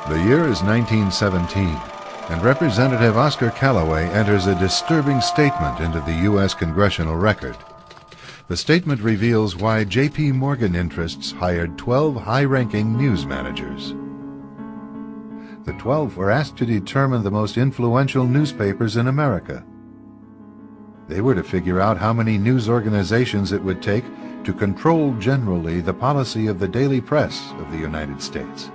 The year is 1917, and Representative Oscar Callaway enters a disturbing statement into the U.S. Congressional Record. The statement reveals why J.P. Morgan interests hired 12 high-ranking news managers. The 12 were asked to determine the most influential newspapers in America. They were to figure out how many news organizations it would take to control generally the policy of the daily press of the United States.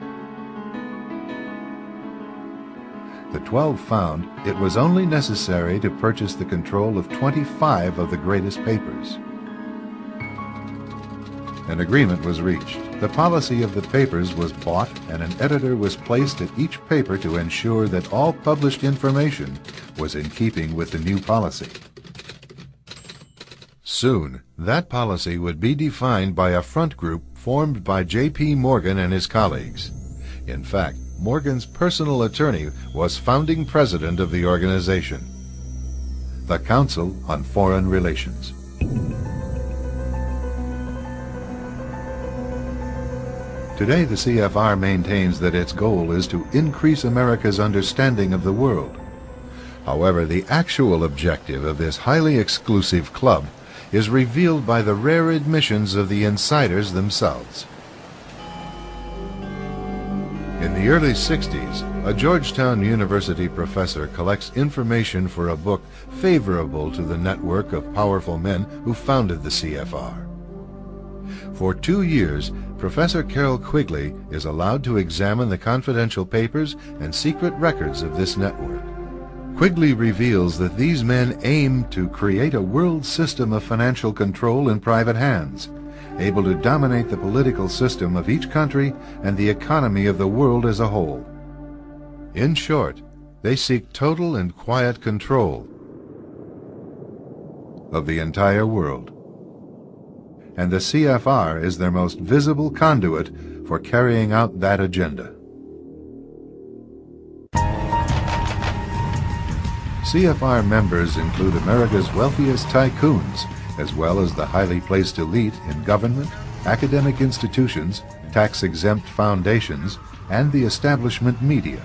The 12 found it was only necessary to purchase the control of 25 of the greatest papers. An agreement was reached. The policy of the papers was bought, and an editor was placed at each paper to ensure that all published information was in keeping with the new policy. Soon, that policy would be defined by a front group formed by J.P. Morgan and his colleagues. In fact, Morgan's personal attorney was founding president of the organization, the Council on Foreign Relations. Today, the CFR maintains that its goal is to increase America's understanding of the world. However, the actual objective of this highly exclusive club is revealed by the rare admissions of the insiders themselves. In the early 60s, a Georgetown University professor collects information for a book favorable to the network of powerful men who founded the CFR. For 2 years, Professor Carroll Quigley is allowed to examine the confidential papers and secret records of this network. Quigley reveals that these men aim to create a world system of financial control in private hands, able to dominate the political system of each country and the economy of the world as a whole. In short, they seek total and quiet control of the entire world. And the CFR is their most visible conduit for carrying out that agenda. CFR members include America's wealthiest tycoons, as well as the highly placed elite in government, academic institutions, tax-exempt foundations, and the establishment media.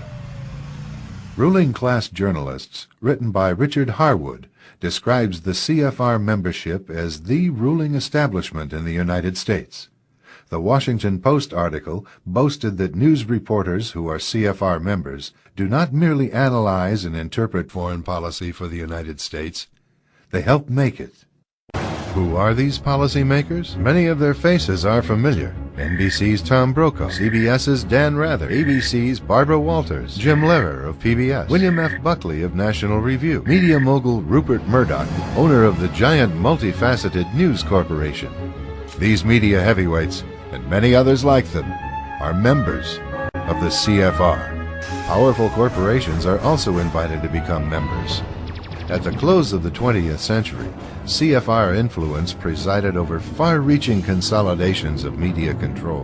Ruling Class Journalists, written by Richard Harwood, describes the CFR membership as the ruling establishment in the United States. The Washington Post article boasted that news reporters who are CFR members do not merely analyze and interpret foreign policy for the United States, they help make it. Who are these policymakers? Many of their faces are familiar. NBC's Tom Brokaw, CBS's Dan Rather, ABC's Barbara Walters, Jim Lehrer of PBS, William F. Buckley of National Review, media mogul Rupert Murdoch, owner of the giant multifaceted News Corporation. These media heavyweights, and many others like them, are members of the CFR. Powerful corporations are also invited to become members. At the close of the 20th century, CFR influence presided over far-reaching consolidations of media control.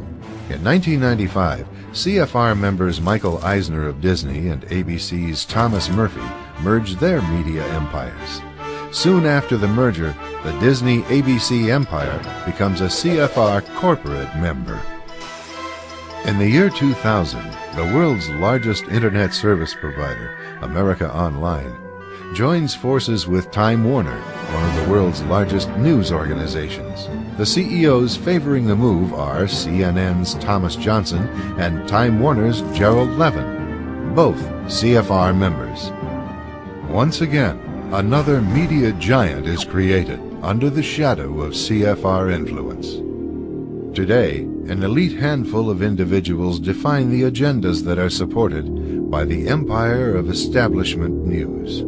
In 1995, CFR members Michael Eisner of Disney and ABC's Thomas Murphy merged their media empires. Soon after the merger, the Disney-ABC empire becomes a CFR corporate member. In the year 2000, the world's largest internet service provider, America Online, joins forces with Time Warner, one of the world's largest news organizations. The CEOs favoring the move are CNN's Thomas Johnson and Time Warner's Gerald Levin, both CFR members. Once again, another media giant is created under the shadow of CFR influence. Today, an elite handful of individuals define the agendas that are supported by the empire of establishment news.